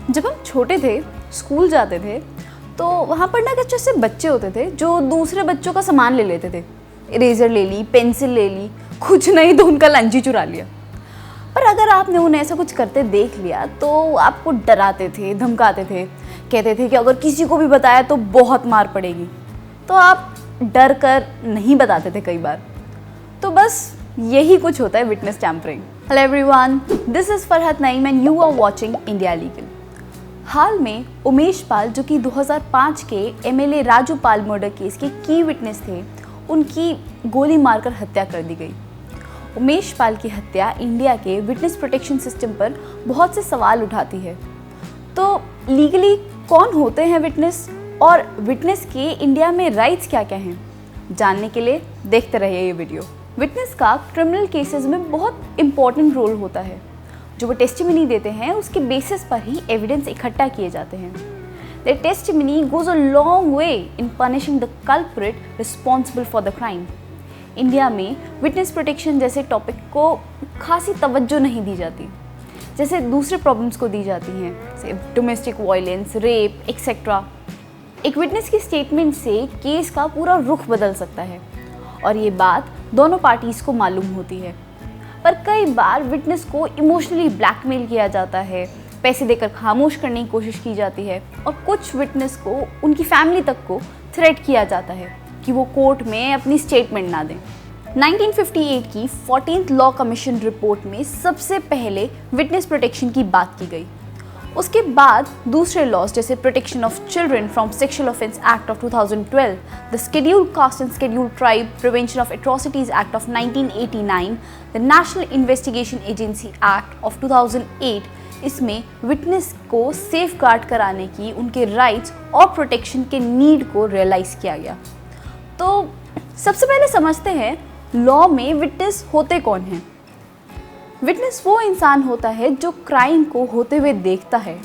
जब हम छोटे थे, स्कूल जाते थे, तो वहाँ पर ना कुछ ऐसे बच्चे होते थे जो दूसरे बच्चों का सामान ले लेते थे। इरेजर ले ली, पेंसिल ले ली, कुछ नहीं तो उनका लंच ही चुरा लिया। पर अगर आपने उन्हें ऐसा कुछ करते देख लिया तो आपको डराते थे, धमकाते थे, कहते थे कि अगर किसी को भी बताया तो बहुत मार पड़ेगी। तो आप डर कर नहीं बताते थे कई बार। तो बस यही कुछ होता है witness tampering. Hello everyone, this is Farhat Naeem and you are watching India legal. हाल में उमेश पाल, जो कि 2005 के MLA Raju Pal murder case के की विटनेस थे, उनकी गोली मारकर हत्या कर दी गई। उमेश पाल की हत्या इंडिया के विटनेस प्रोटेक्शन सिस्टम पर बहुत से सवाल उठाती है। तो लीगली कौन होते हैं विटनेस और विटनेस के इंडिया में राइट्स क्या क्या हैं, जानने के लिए देखते रहिए ये वीडियो। विटनेस का क्रिमिनल केसेस में बहुत इंपॉर्टेंट रोल होता है। जो वो टेस्टिमनी देते हैं उसके बेसिस पर ही एविडेंस इकट्ठा किए जाते हैं। Their testimony goes a long way in punishing the culprit responsible for the crime. India में विटनेस प्रोटेक्शन जैसे टॉपिक को खासी तवज्जो नहीं दी जाती, जैसे दूसरे प्रॉब्लम्स को दी जाती हैं, जैसे डोमेस्टिक वायलेंस, रेप एक्सेट्रा। एक विटनेस की स्टेटमेंट से केस का पूरा रुख बदल सकता है और ये बात दोनों पार्टीज़ को मालूम होती है। पर कई बार विटनेस को इमोशनली ब्लैकमेल किया जाता है, पैसे देकर खामोश करने की कोशिश की जाती है और कुछ विटनेस को उनकी फैमिली तक को थ्रेट किया जाता है कि वो कोर्ट में अपनी स्टेटमेंट ना दें। 1958 की 14th लॉ कमीशन रिपोर्ट में सबसे पहले विटनेस प्रोटेक्शन की बात की गई। उसके बाद दूसरे लॉज जैसे protection of children from sexual offence act of 2012, the scheduled caste and scheduled tribe prevention of atrocities act of 1989, the national investigation agency act of 2008, इसमें विटनेस को सेफ गार्ड कराने की, उनके राइट्स और प्रोटेक्शन के need को realise किया गया। तो सबसे पहले समझते हैं लॉ में विटनेस होते कौन हैं। विटनेस वो इंसान होता है जो क्राइम को होते हुए देखता है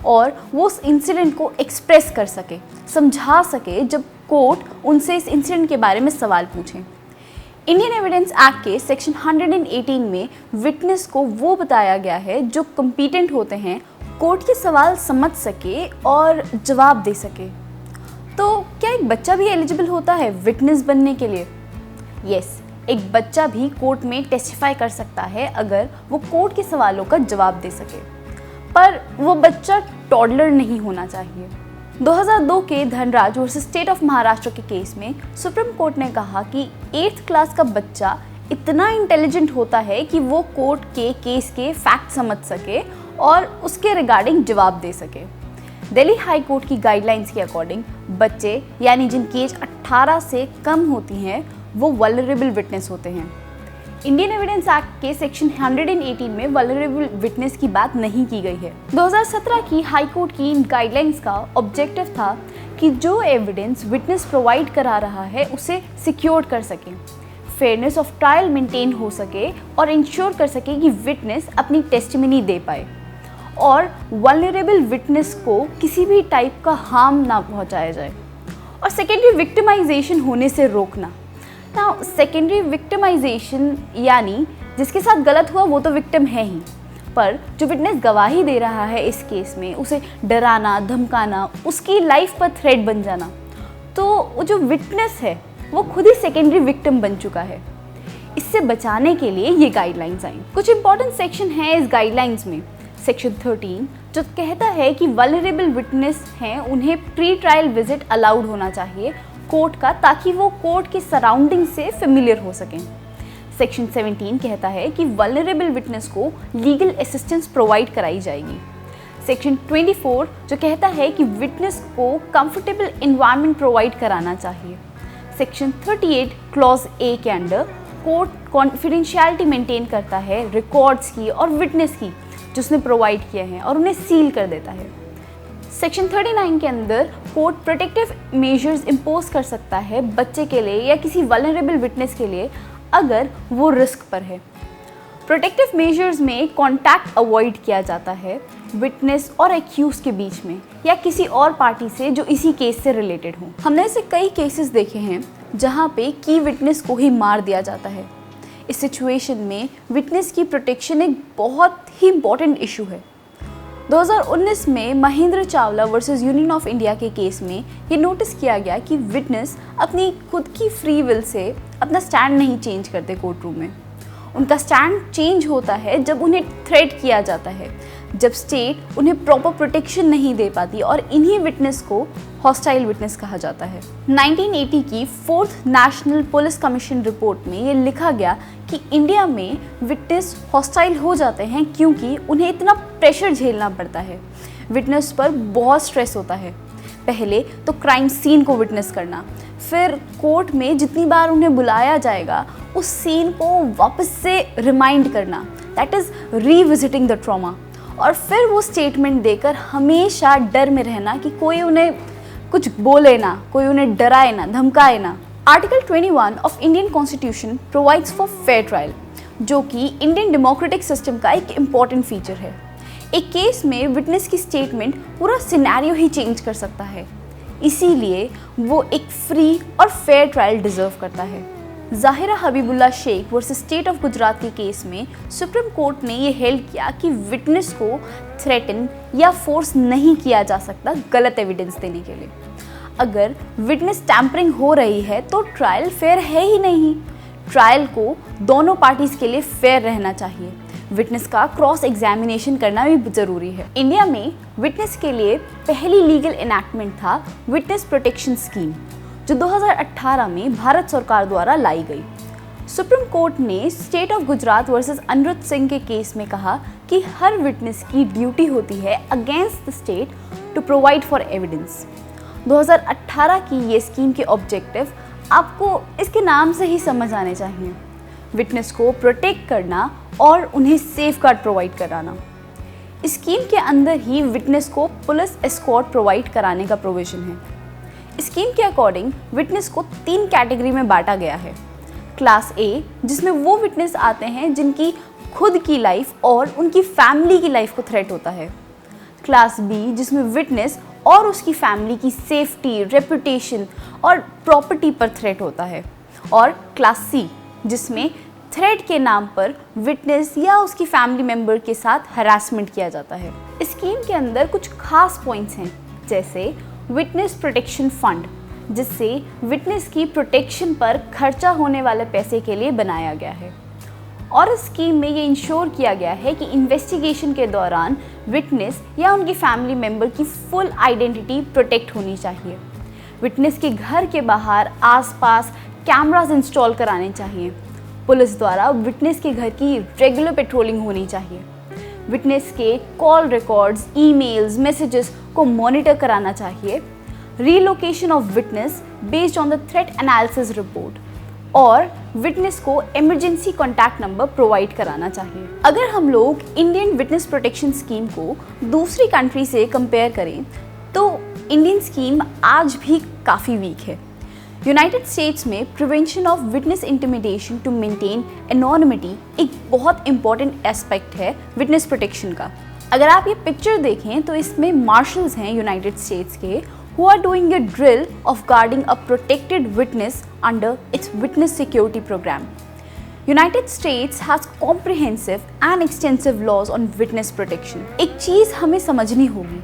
और वो उस इंसिडेंट को एक्सप्रेस कर सके, समझा सके जब कोर्ट उनसे इस इंसिडेंट के बारे में सवाल पूछें। इंडियन एविडेंस एक्ट के सेक्शन 118 में विटनेस को वो बताया गया है जो कॉम्पिटेंट होते हैं, कोर्ट के सवाल समझ सके और जवाब दे सके। तो क्या एक बच्चा भी एलिजिबल होता है विटनेस बनने के लिए? यस, एक बच्चा भी कोर्ट में टेस्टिफाई कर सकता है अगर वो कोर्ट के सवालों का जवाब दे सके, पर वो बच्चा टॉडलर नहीं होना चाहिए। 2002 के Dhanraj versus state of Maharashtra के केस में सुप्रीम कोर्ट ने कहा कि 8th क्लास का बच्चा इतना इंटेलिजेंट होता है कि वो कोर्ट के केस के फैक्ट समझ सके और उसके रिगार्डिंग जवाब दे सके। दिल्ली हाई कोर्ट की गाइडलाइंस के अकॉर्डिंग बच्चे यानी जिनकी एज 18 से कम होती हैं वो वल्नरेबल विटनेस होते हैं। इंडियन एविडेंस एक्ट के सेक्शन 118 में वल्नरेबल विटनेस की बात नहीं की गई है। 2017 की हाई कोर्ट की इन गाइडलाइंस का ऑब्जेक्टिव था कि जो एविडेंस विटनेस प्रोवाइड करा रहा है उसे सिक्योर कर सके, फेयरनेस ऑफ ट्रायल मेंटेन हो सके और इंश्योर कर सके कि विटनेस अपनी टेस्टिमनी दे पाए और वल्नरेबल विटनेस को किसी भी टाइप का हार्म ना पहुंचाया जाए और सेकेंडरी विक्टिमाइजेशन होने से रोकना। ना सेकेंडरी विक्टिमाइजेशन यानी जिसके साथ गलत हुआ वो तो विक्टिम है ही, पर जो विटनेस गवाही दे रहा है इस केस में उसे डराना, धमकाना, उसकी लाइफ पर थ्रेट बन जाना, तो वो जो विटनेस है वो खुद ही सेकेंडरी विक्टिम बन चुका है। इससे बचाने के लिए ये गाइडलाइंस आई। कुछ इंपॉर्टेंट सेक्शन हैं इस गाइडलाइंस में। सेक्शन 13 जो कहता है कि वल्नरेबल विटनेस हैं उन्हें प्री ट्रायल विजिट अलाउड होना चाहिए कोर्ट का, ताकि वो कोर्ट के सराउंडिंग से फेमिलियर हो सकें। सेक्शन 17 कहता है कि वल्नरेबल विटनेस को लीगल असिस्टेंस प्रोवाइड कराई जाएगी। सेक्शन 24 जो कहता है कि विटनेस को कंफर्टेबल एनवायरनमेंट प्रोवाइड कराना चाहिए। सेक्शन 38 क्लॉज ए के अंडर कोर्ट कॉन्फिडेंशियलिटी मेंटेन करता है रिकॉर्ड्स की और विटनेस की जो उसने प्रोवाइड किए हैं और उन्हें सील कर देता है। सेक्शन 39 के अंदर कोर्ट प्रोटेक्टिव मेजर्स इम्पोज कर सकता है बच्चे के लिए या किसी वल्नरेबल विटनेस के लिए अगर वो रिस्क पर है। प्रोटेक्टिव मेजर्स में कॉन्टैक्ट अवॉइड किया जाता है विटनेस और एक्यूज के बीच में या किसी और पार्टी से जो इसी केस से रिलेटेड हो। हमने ऐसे कई केसेस देखे हैं जहाँ पे की विटनेस को ही मार दिया जाता है। इस सिचुएशन में विटनेस की प्रोटेक्शन एक बहुत ही इम्पॉर्टेंट इशू है। 2019 में Mahendra Chawla versus union of India के केस में ये नोटिस किया गया कि विटनेस अपनी खुद की फ्री विल से अपना स्टैंड नहीं चेंज करते कोर्ट रूम में। उनका स्टैंड चेंज होता है जब उन्हें थ्रेट किया जाता है, जब स्टेट उन्हें प्रॉपर प्रोटेक्शन नहीं दे पाती, और इन्हीं विटनेस को हॉस्टाइल विटनेस कहा जाता है। 1980 की 4th national police commission report में ये लिखा गया कि इंडिया में विटनेस हॉस्टाइल हो जाते हैं क्योंकि उन्हें इतना प्रेशर झेलना पड़ता है। विटनेस पर बहुत स्ट्रेस होता है। पहले तो क्राइम सीन को विटनेस करना, फिर कोर्ट में जितनी बार उन्हें बुलाया जाएगा उस सीन को वापस से रिमाइंड करना, that is revisiting the trauma, और फिर वो स्टेटमेंट देकर हमेशा डर में रहना कि कोई उन्हें कुछ बोले ना, कोई उन्हें डराए ना, धमकाए ना। Article 21 of Indian constitution provides for fair trial, जो कि इंडियन डेमोक्रेटिक सिस्टम का एक इम्पॉर्टेंट फीचर है। एक केस में विटनेस की स्टेटमेंट पूरा सिनेरियो ही चेंज कर सकता है, इसीलिए वो एक फ्री और फेयर ट्रायल डिजर्व करता है। Zahira Habibullah Sheikh versus state of Gujarat के केस में सुप्रीम कोर्ट ने ये हेल्ड किया कि विटनेस को थ्रेटन या फोर्स नहीं किया जा सकता गलत एविडेंस देने के लिए। अगर विटनेस टैम्परिंग हो रही है तो ट्रायल फेयर है ही नहीं। ट्रायल को दोनों पार्टीज के लिए फेयर रहना चाहिए। विटनेस का क्रॉस एग्जामिनेशन करना भी ज़रूरी है। इंडिया में विटनेस के लिए पहली लीगल इनैक्टमेंट था विटनेस प्रोटेक्शन स्कीम, जो 2018 में भारत सरकार द्वारा लाई गई। सुप्रीम कोर्ट ने state of Gujarat versus Anirudh Singh के केस में कहा कि हर विटनेस की ड्यूटी होती है against the state to provide for evidence. 2018 की ये स्कीम के ऑब्जेक्टिव आपको इसके नाम से ही समझ आने चाहिए, विटनेस को प्रोटेक्ट करना और उन्हें सेफगार्ड प्रोवाइड कराना। इस स्कीम के अंदर ही विटनेस को पुलिस एस्कॉर्ट प्रोवाइड कराने का प्रोविजन है। स्कीम के अकॉर्डिंग विटनेस को 3 कैटेगरी में बांटा गया है। क्लास ए, जिसमें वो विटनेस आते हैं जिनकी खुद की लाइफ और उनकी फैमिली की लाइफ को थ्रेट होता है। क्लास बी, जिसमें विटनेस और उसकी फैमिली की सेफ्टी, रेपुटेशन और प्रॉपर्टी पर थ्रेट होता है। और क्लास सी, जिसमें थ्रेट के नाम पर विटनेस या उसकी फैमिली मेंबर के साथ हरासमेंट किया जाता है। इस स्कीम के अंदर कुछ खास पॉइंट्स हैं, जैसे विटनेस प्रोटेक्शन फंड, जिससे विटनेस की प्रोटेक्शन पर खर्चा होने वाले पैसे के लिए बनाया गया है। और इस स्कीम में ये इंश्योर किया गया है कि इन्वेस्टिगेशन के दौरान विटनेस या उनकी फैमिली मेंबर की फुल आइडेंटिटी प्रोटेक्ट होनी चाहिए। विटनेस के घर के बाहर आसपास कैमरास इंस्टॉल कराने चाहिए। पुलिस द्वारा विटनेस के घर की रेगुलर पेट्रोलिंग होनी चाहिए। विटनेस के कॉल रिकॉर्ड्स, ईमेल्स, मैसेजेस को मॉनिटर कराना चाहिए। Relocation of witness based on the threat analysis report, और विटनेस को इमरजेंसी कॉन्टैक्ट नंबर प्रोवाइड कराना चाहिए। अगर हम लोग इंडियन विटनेस प्रोटेक्शन स्कीम को दूसरी कंट्री से कंपेयर करें तो इंडियन स्कीम आज भी काफ़ी वीक है। यूनाइटेड स्टेट्स में prevention of witness intimidation to maintain anonymity एक बहुत इंपॉर्टेंट एस्पेक्ट है विटनेस प्रोटेक्शन का। अगर आप ये पिक्चर देखें तो इसमें मार्शल्स हैं यूनाइटेड स्टेट्स के, who are doing a drill of guarding a protected witness under its witness security program. United States has comprehensive and extensive laws on witness protection. एक चीज़ हमें समझनी होगी,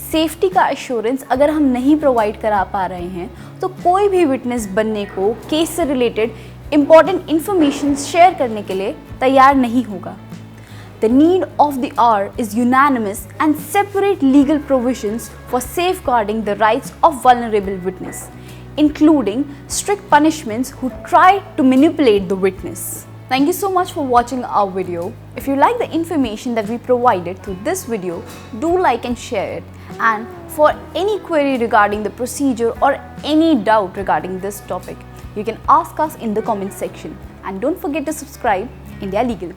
सेफ्टी का एश्योरेंस अगर हम नहीं प्रोवाइड करा पा रहे हैं तो कोई भी विटनेस बनने को, केस से रिलेटेड इंपॉर्टेंट इंफॉर्मेशन शेयर करने के लिए तैयार नहीं होगा। The need of the hour is unanimous and separate legal provisions for safeguarding the rights of vulnerable witness, including strict punishments who try to manipulate the witness. Thank you so much for watching our video. If you like the information that we provided through this video, do like and share it. And for any query regarding the procedure or any doubt regarding this topic, you can ask us in the comment section. And don't forget to subscribe India Legal.